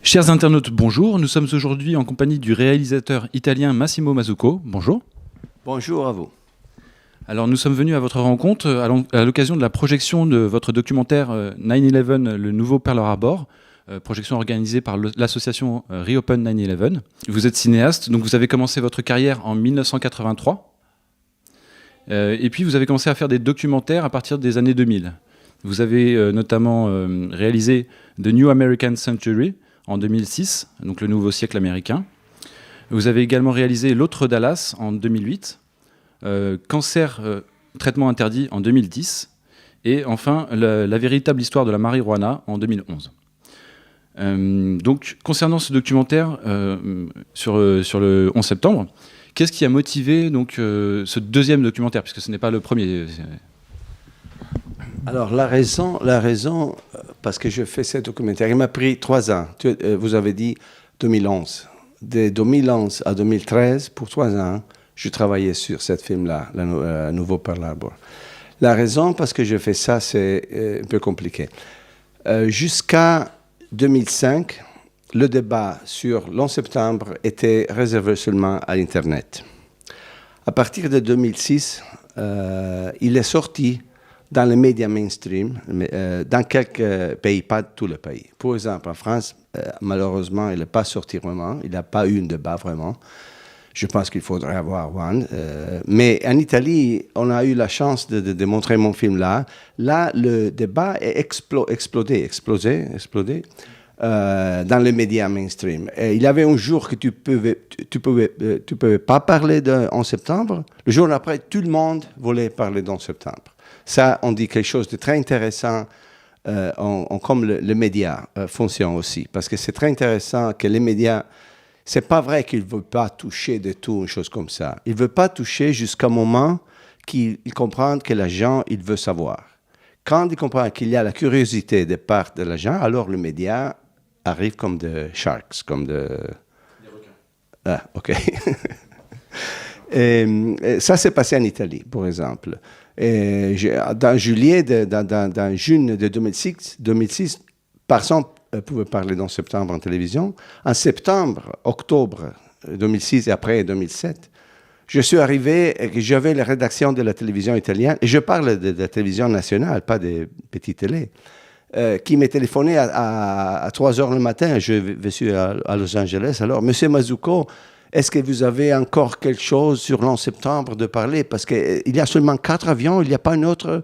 Chers internautes, bonjour. Nous sommes aujourd'hui en compagnie du réalisateur italien Massimo Mazzucco. Bonjour. Bonjour à vous. Alors nous sommes venus à votre rencontre à l'occasion de la projection de votre documentaire 9/11, le nouveau Pearl Harbor, projection organisée par l'association Reopen 9/11. Vous êtes cinéaste, donc vous avez commencé votre carrière en 1983. Et puis vous avez commencé à faire des documentaires à partir des années 2000. Vous avez notamment réalisé The New American Century en 2006, donc le nouveau siècle américain. Vous avez également réalisé L'autre Dallas en 2008, Cancer, traitement interdit en 2010, et enfin la véritable histoire de la marijuana en 2011. Donc concernant ce documentaire sur le 11 septembre, qu'est-ce qui a motivé donc, ce deuxième documentaire, puisque ce n'est pas le premier? Alors la raison, parce que je fais ce documentaire, il m'a pris 3 ans. Vous avez dit 2011. De 2011 à 2013, pour 3 ans, je travaillais sur ce film-là, le nouveau Pearl Harbor. La raison parce que je fais ça, c'est un peu compliqué. Jusqu'à 2005, le débat sur l'11 septembre était réservé seulement à l'Internet. À partir de 2006, il est sorti dans les médias mainstream, dans quelques pays, pas tous les pays. Par exemple, en France, malheureusement, il n'est pas sorti vraiment, il n'a pas eu un débat vraiment. Je pense qu'il faudrait avoir one. Mais en Italie, on a eu la chance de montrer mon film là. Là, le débat est explosé dans les médias mainstream. Et il y avait un jour que tu pouvais pas parler de 11 septembre. Le jour d'après, tout le monde voulait parler d'11 septembre. Ça, on dit quelque chose de très intéressant, comme les médias fonctionnent aussi. Parce que c'est très intéressant que les médias, c'est pas vrai qu'ils ne veulent pas toucher de tout, une chose comme ça. Ils ne veulent pas toucher jusqu'à un moment qu'ils comprennent que les gens, ils veulent savoir. Quand ils comprennent qu'il y a la curiosité de part de les gens, alors les médias arrivent comme des sharks, comme des requins. Ah, OK. Et ça s'est passé en Italie, par exemple. Et dans juin de 2006, personne ne pouvait parler d'11 septembre en télévision. En septembre, octobre 2006 et après 2007, je suis arrivé et j'avais la rédaction de la télévision italienne, et je parle de la télévision nationale, pas des petites télés, qui m'a téléphoné à 3 heures le matin. Je suis à Los Angeles. Alors, Monsieur Mazzucco, est-ce que vous avez encore quelque chose sur l'11 septembre de parler? Parce qu'il y a seulement 4 avions, il n'y a pas un autre...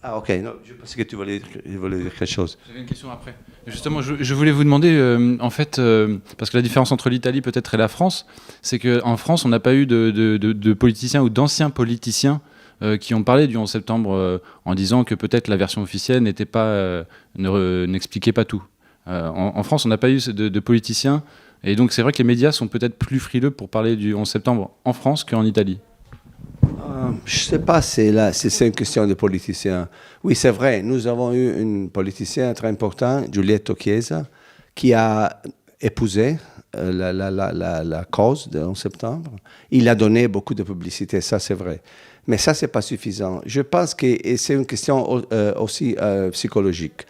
Ah, OK. Non, je pensais que tu voulais dire quelque chose. J'avais une question après. Justement, je voulais vous demander, en fait, parce que la différence entre l'Italie peut-être et la France, c'est qu'en France, on n'a pas eu de politiciens ou d'anciens politiciens qui ont parlé du 11 septembre en disant que peut-être la version officielle n'expliquait pas tout. En France, on n'a pas eu de politiciens, et donc c'est vrai que les médias sont peut-être plus frileux pour parler du 11 septembre en France qu'en Italie. Je ne sais pas si c'est une question de politiciens. Oui, c'est vrai, nous avons eu un politicien très important, Giulietto Chiesa, qui a épousé la cause du 11 septembre. Il a donné beaucoup de publicité, ça c'est vrai. Mais ça, ce n'est pas suffisant. Je pense que c'est une question aussi psychologique.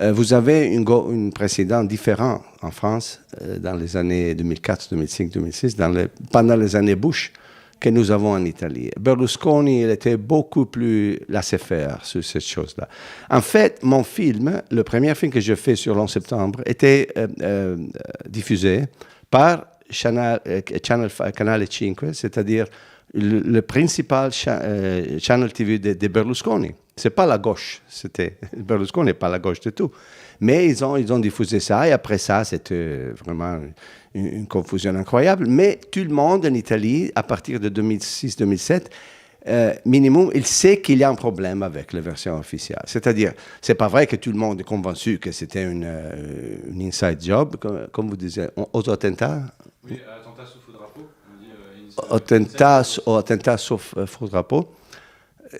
Vous avez un président différent en France dans les années 2004, 2005, 2006, pendant les années Bush, que nous avons en Italie. Berlusconi, il était beaucoup plus laissez-faire sur cette chose-là. En fait, mon film, le premier film que je fais sur l'11 septembre, était diffusé par Canale 5, c'est-à-dire le principal channel TV de Berlusconi. C'est pas la gauche, Berlusconi n'est pas la gauche du tout. Mais ils ont diffusé ça, et après ça, c'était vraiment une confusion incroyable. Mais tout le monde en Italie, à partir de 2006-2007, minimum, il sait qu'il y a un problème avec la version officielle. C'est-à-dire, c'est pas vrai que tout le monde est convaincu que c'était une inside job, comme vous disiez, aux attentats. Oui, attentat sous faux drapeau. Attentat sous faux drapeau.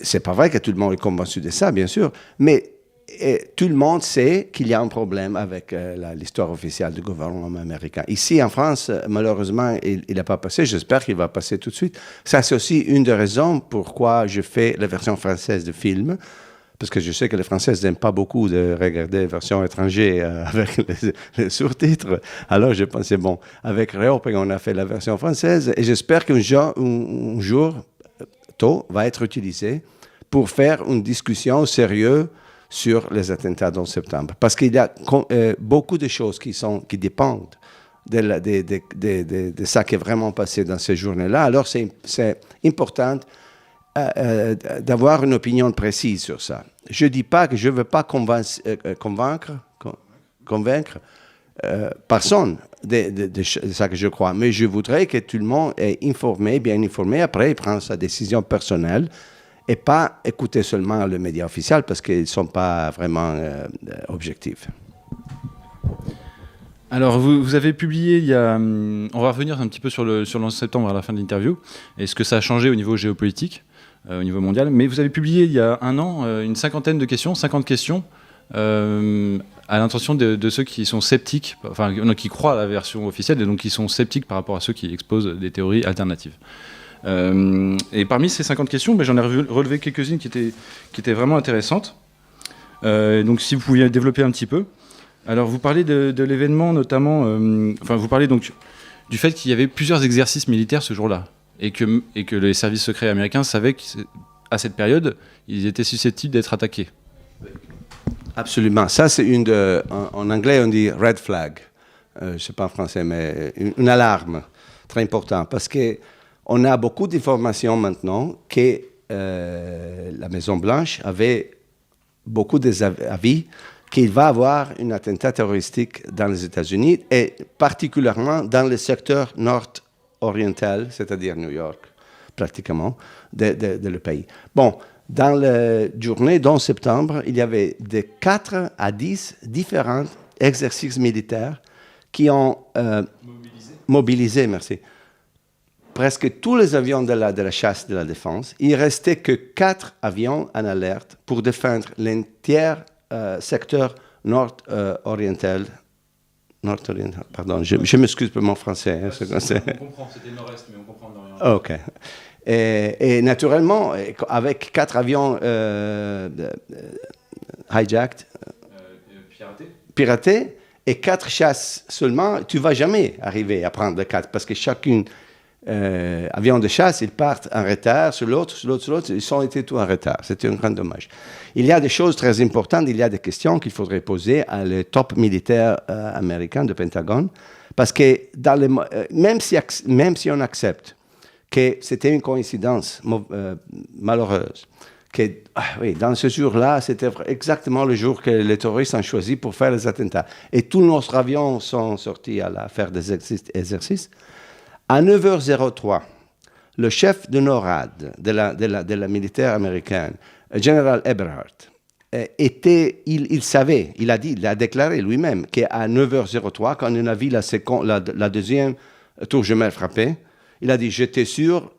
C'est pas vrai que tout le monde est convaincu de ça, bien sûr, mais Et tout le monde sait qu'il y a un problème avec l'histoire officielle du gouvernement américain. Ici, en France, malheureusement, il n'a pas passé. J'espère qu'il va passer tout de suite. Ça, c'est aussi une des raisons pourquoi je fais la version française du film. Parce que je sais que les Français n'aiment pas beaucoup de regarder la version étrangère avec les sous-titres. Alors, je pensais, bon, avec Réop, on a fait la version française. Et j'espère qu'un jour, tôt, va être utilisé pour faire une discussion sérieuse sur les attentats du 11 septembre. Parce qu'il y a beaucoup de choses qui dépendent de ça qui est vraiment passé dans ces journées-là. Alors, c'est important d'avoir une opinion précise sur ça. Je ne dis pas que je ne veux pas convaincre personne de ça que je crois, mais je voudrais que tout le monde est informé, bien informé, après il prend sa décision personnelle et pas écouter seulement le média officiel parce qu'ils ne sont pas vraiment objectifs. Alors, vous avez publié il y a... On va revenir un petit peu sur le 11 septembre à la fin de l'interview, et ce que ça a changé au niveau géopolitique, au niveau mondial. Mais vous avez publié il y a un an une 50 questions, 50 questions, à l'intention de ceux qui sont sceptiques, enfin, qui croient à la version officielle, et donc qui sont sceptiques par rapport à ceux qui exposent des théories alternatives. Et parmi ces 50 questions, j'en ai relevé quelques-unes qui étaient vraiment intéressantes. Donc, si vous pouviez développer un petit peu. Alors, vous parlez de l'événement, notamment... vous parlez donc du fait qu'il y avait plusieurs exercices militaires ce jour-là, et que les services secrets américains savaient qu'à cette période, ils étaient susceptibles d'être attaqués. Absolument. Ça, c'est en anglais, on dit « red flag ». Je ne sais pas en français, mais une alarme très importante. Parce qu'on a beaucoup d'informations maintenant que la Maison-Blanche avait beaucoup d'avis qu'il va y avoir un attentat terroristique dans les États-Unis et particulièrement dans le secteur nord-oriental, c'est-à-dire New York, pratiquement, de le pays. Bon, dans la journée d'11 septembre, il y avait de 4 à 10 différents exercices militaires qui ont mobilisé, merci, presque tous les avions de la chasse de la défense. Il ne restait que 4 avions en alerte pour défendre l'entier secteur nord-oriental. Pardon, je m'excuse pour mon français. On comprend, c'était le nord-est, mais on comprend le nord. OK. Et naturellement, avec 4 avions hijacked, piratés, et 4 chasses seulement, tu ne vas jamais arriver à prendre les 4, parce que chacun avion de chasse, ils partent en retard sur l'autre, ils ont été tous en retard. C'était un grand dommage. Il y a des choses très importantes, il y a des questions qu'il faudrait poser à le top militaire américain du Pentagone, parce que même si on accepte que c'était une coïncidence malheureuse, que dans ce jour-là, c'était exactement le jour que les terroristes ont choisi pour faire les attentats. Et tous nos avions sont sortis à faire des exercices. À 9h03, le chef de NORAD, de la militaire américaine, le général Eberhardt, il savait, il a déclaré lui-même qu'à 9h03, quand on a vu la deuxième tour jumelle frappée, il a dit « J'étais sûr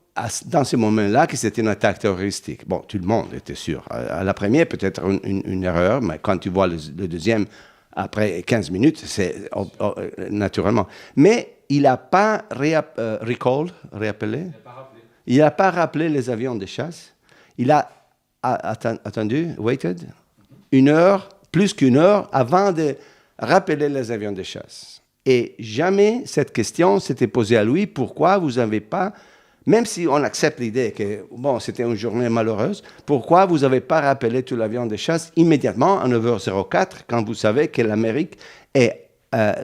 dans ce moment-là que c'était une attaque terroristique. » Bon, tout le monde était sûr. À la première, peut-être une erreur, mais quand tu vois le deuxième, après 15 minutes, c'est naturellement. Mais il n'a pas il n'a pas rappelé les avions de chasse. Il a attendu, waited, plus qu'une heure avant de rappeler les avions de chasse. Et jamais cette question s'était posée à lui, pourquoi vous n'avez pas, même si on accepte l'idée que bon, c'était une journée malheureuse, pourquoi vous n'avez pas rappelé tout l'avion de chasse immédiatement à 9h04 quand vous savez que l'Amérique est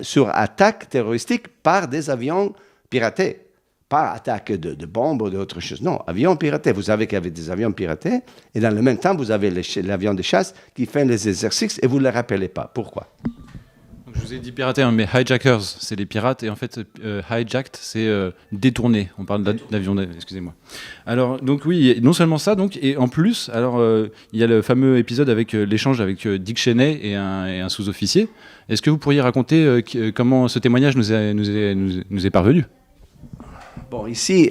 sur attaque terroristique par des avions piratés, pas attaque de bombes ou d'autres choses. Non, avions piratés. Vous savez qu'il y avait des avions piratés et dans le même temps, vous avez l'avion de chasse qui fait les exercices et vous ne le rappelez pas. Pourquoi? Donc, je vous ai dit piratés, mais hijackers, c'est les pirates et en fait, hijacked, c'est détourné. On parle d'avion, excusez-moi. Alors, donc oui, non seulement ça, donc, et en plus, alors, il y a le fameux épisode avec l'échange avec Dick Cheney et un sous-officier. Est-ce que vous pourriez raconter comment ce témoignage nous est parvenu? Bon, ici,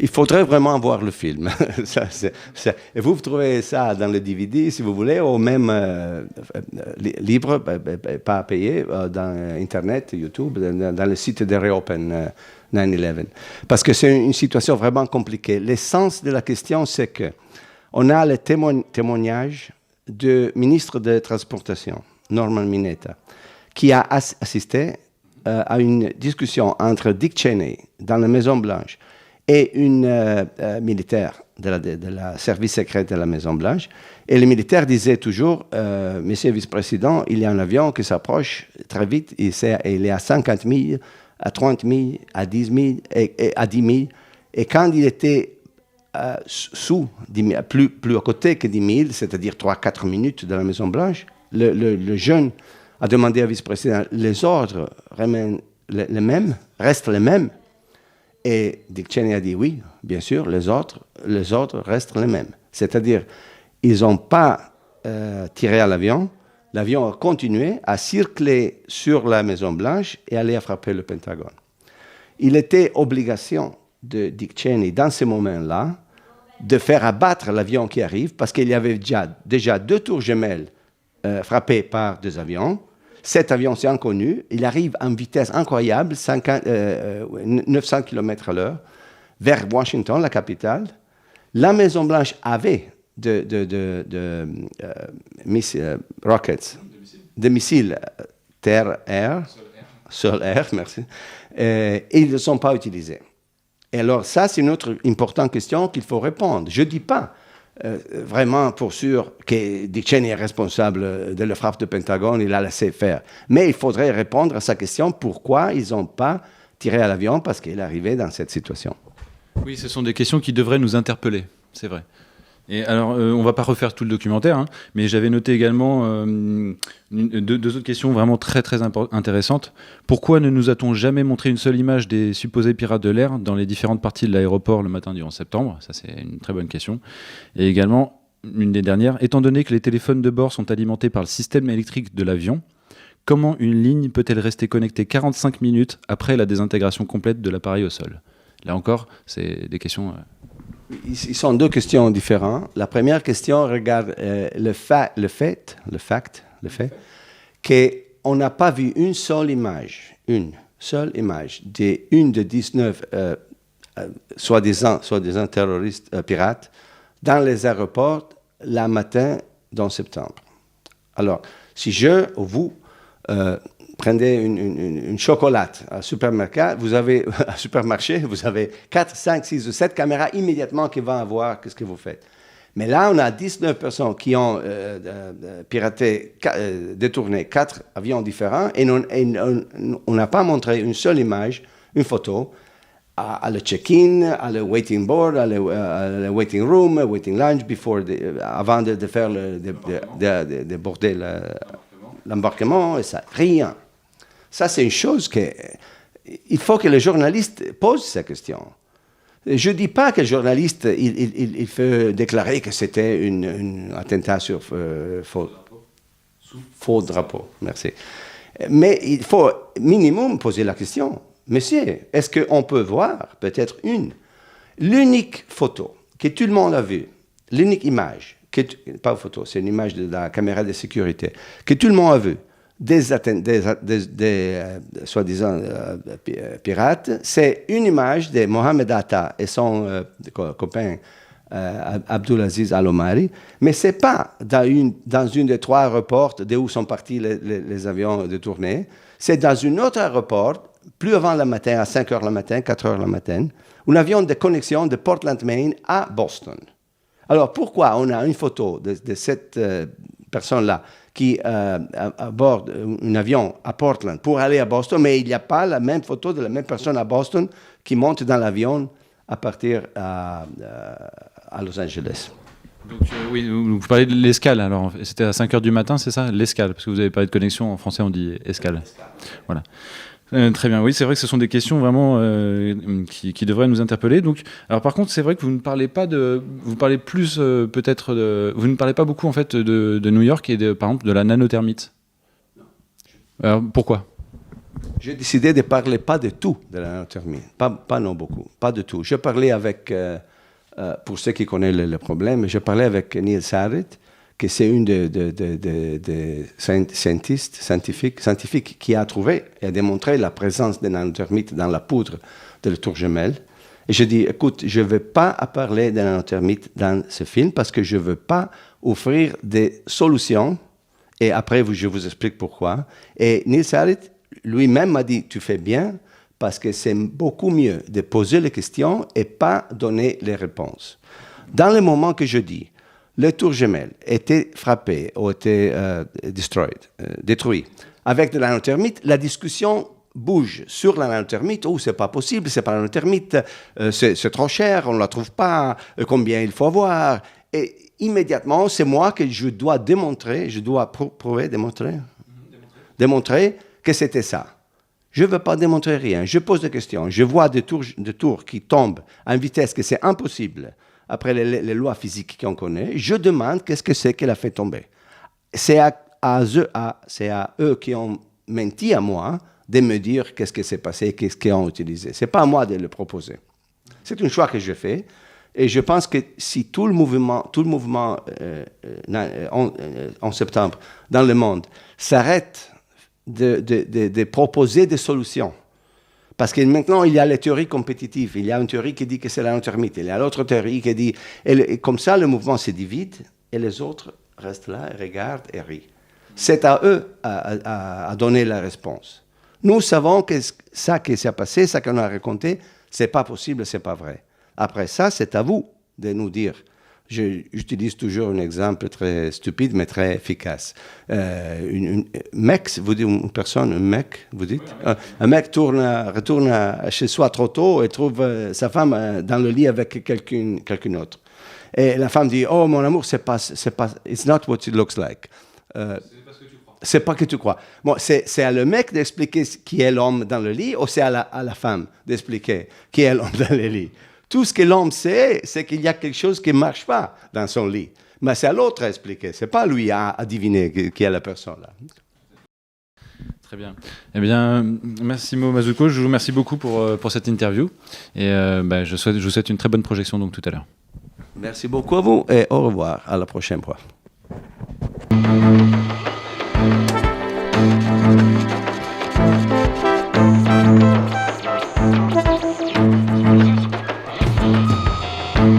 il faudrait vraiment voir le film. Et vous trouvez ça dans le DVD, si vous voulez, ou même libre, pas à payer, dans Internet, YouTube, dans le site de Reopen 9/11. Parce que c'est une situation vraiment compliquée. L'essence de la question, c'est qu'on a le témoignage du ministre de la Transportation, Norman Mineta, qui a assisté à une discussion entre Dick Cheney dans la Maison-Blanche et une militaire de la service secret de la Maison-Blanche. Et le militaire disait toujours, Monsieur le vice-président, il y a un avion qui s'approche très vite, il est à 50 000, à 30 000, à 10 000, et à 10 000. Et quand il était sous 10 000, plus à côté que 10 000, c'est-à-dire 3-4 minutes de la Maison-Blanche, le jeune a demandé au vice-président, les ordres restent les mêmes. Et Dick Cheney a dit oui, bien sûr, les ordres restent les mêmes. C'est-à-dire, ils n'ont pas tiré à l'avion a continué à circuler sur la Maison-Blanche et aller frapper le Pentagone. Il était obligation de Dick Cheney, dans ce moment-là, de faire abattre l'avion qui arrive, parce qu'il y avait déjà 2 tours jumelles frappées par 2 avions. Cet avion, c'est inconnu. Il arrive en vitesse incroyable, 900 km/h, vers Washington, la capitale. La Maison-Blanche avait rockets, des missiles terre-air, sol-air, merci, et ils ne sont pas utilisés. Et alors, ça, c'est une autre importante question qu'il faut répondre. Je ne dis pas vraiment pour sûr que Dick Cheney est responsable de la frappe du Pentagone, il a laissé faire. Mais il faudrait répondre à sa question, pourquoi ils n'ont pas tiré à l'avion parce qu'il est arrivé dans cette situation. Oui, ce sont des questions qui devraient nous interpeller, c'est vrai. Et alors, on ne va pas refaire tout le documentaire, hein, mais j'avais noté également deux autres questions vraiment très très intéressantes. Pourquoi ne nous a-t-on jamais montré une seule image des supposés pirates de l'air dans les différentes parties de l'aéroport le matin du 11 septembre? Ça, c'est une très bonne question. Et également, une des dernières, étant donné que les téléphones de bord sont alimentés par le système électrique de l'avion, comment une ligne peut-elle rester connectée 45 minutes après la désintégration complète de l'appareil au sol? Là encore, c'est des questions... Ils sont 2 questions différentes. La première question regarde le fait qu'on n'a pas vu une seule image d'une de 19 soi-disant terroristes pirates dans les aéroports le matin d'un septembre. Alors, si vous prenez une chocolate à supermarché, vous avez 4, 5, 6 ou 7 caméras immédiatement qui vont voir ce que vous faites. Mais là, on a 19 personnes qui ont détourné 4 avions différents et on n'a pas montré une seule image, une photo, à le check-in, à le waiting board, à le waiting room, waiting lounge, avant de faire de border l'embarquement, et ça, rien. Ça, c'est une chose il faut que le journaliste pose sa question. Je ne dis pas que le journaliste, il fait déclarer que c'était un attentat sur faux drapeau. Merci. Mais il faut minimum poser la question. Monsieur, est-ce qu'on peut voir peut-être l'unique photo que tout le monde a vue, l'unique image, pas une photo, c'est une image de la caméra de sécurité, que tout le monde a vue, des soi-disant pirates, c'est une image de Mohamed Atta et son copain Abdulaziz Al-Omari, mais ce n'est pas dans une des 3 aéroports d'où sont partis les avions détournés, c'est dans un autre aéroport, plus avant le matin, à 5 h le matin, 4 h le matin, un avion de connexion de Portland, Maine à Boston. Alors, pourquoi on a une photo de cette personne-là qui aborde un avion à Portland pour aller à Boston, mais il n'y a pas la même photo de la même personne à Boston qui monte dans l'avion à partir à Los Angeles? Donc, oui, vous parlez de l'escale, alors c'était à 5 h du matin, c'est ça? L'escale, parce que vous n'avez pas de connexion, en français on dit escale. Voilà. Très bien, oui, c'est vrai que ce sont des questions vraiment qui devraient nous interpeller. Donc, alors par contre, c'est vrai que vous ne parlez pas vous parlez plus peut-être vous ne parlez pas beaucoup en fait de New York et par exemple de la nanothermite. Alors pourquoi? J'ai décidé de ne parler pas de tout de la nanothermie, pas non beaucoup, pas de tout. Je parlais avec, pour ceux qui connaissent le problème, je parlais avec Neil Sarrit, que c'est une des scientifiques qui a trouvé et a démontré la présence des nanothermites dans la poudre de la tour Gemelle. Et je dis, écoute, je ne veux pas parler des nanothermites dans ce film parce que je ne veux pas offrir des solutions. Et après, je vous explique pourquoi. Et Neil Sarrit lui-même m'a dit, tu fais bien parce que c'est beaucoup mieux de poser les questions et pas donner les réponses. Dans le moment que je dis, le tour Gemelle était frappé ou était détruit avec de la nanothermite, la discussion bouge sur la nanothermite. Oh, c'est pas possible, c'est pas la nanothermite, c'est trop cher, on ne la trouve pas, combien il faut avoir. Et immédiatement, c'est moi que je dois démontrer, démontrer que c'était ça. Je ne veux pas démontrer rien, je pose des questions, je vois des tours qui tombent à une vitesse que c'est impossible. Après les lois physiques qu'on connaît, je demande qu'est-ce que c'est qu'elle a fait tomber. C'est à eux qui ont menti à moi de me dire qu'est-ce qui s'est passé, qu'est-ce qu'ils ont utilisé. Ce n'est pas à moi de le proposer. C'est un choix que je fais. Et je pense que si tout le mouvement en septembre dans le monde s'arrête de proposer des solutions, parce que maintenant, il y a les théories compétitives. Il y a une théorie qui dit que c'est la nanothermite. Il y a l'autre théorie qui dit... Et comme ça, le mouvement se divide et les autres restent là, regardent et rient. C'est à eux à donner la réponse. Nous savons que ça qui s'est passé, ça qu'on a raconté, c'est pas possible, c'est pas vrai. Après ça, c'est à vous de nous dire. J'utilise toujours un exemple très stupide, mais très efficace. Un mec, vous dites une personne, un mec, vous dites un mec retourne chez soi trop tôt et trouve sa femme dans le lit avec quelqu'un autre. Et la femme dit, oh, mon amour, c'est pas, it's not what it looks like. C'est pas que tu crois. Bon, c'est à le mec d'expliquer qui est l'homme dans le lit ou c'est à la femme d'expliquer qui est l'homme dans le lit. Tout ce que l'homme sait, c'est qu'il y a quelque chose qui ne marche pas dans son lit. Mais c'est à l'autre à expliquer. Ce n'est pas lui à deviner qui est la personne là. Très bien. Eh bien, Massimo Mazzucco, je vous remercie beaucoup pour cette interview. Et je vous souhaite une très bonne projection donc, tout à l'heure. Merci beaucoup à vous et au revoir. À la prochaine fois.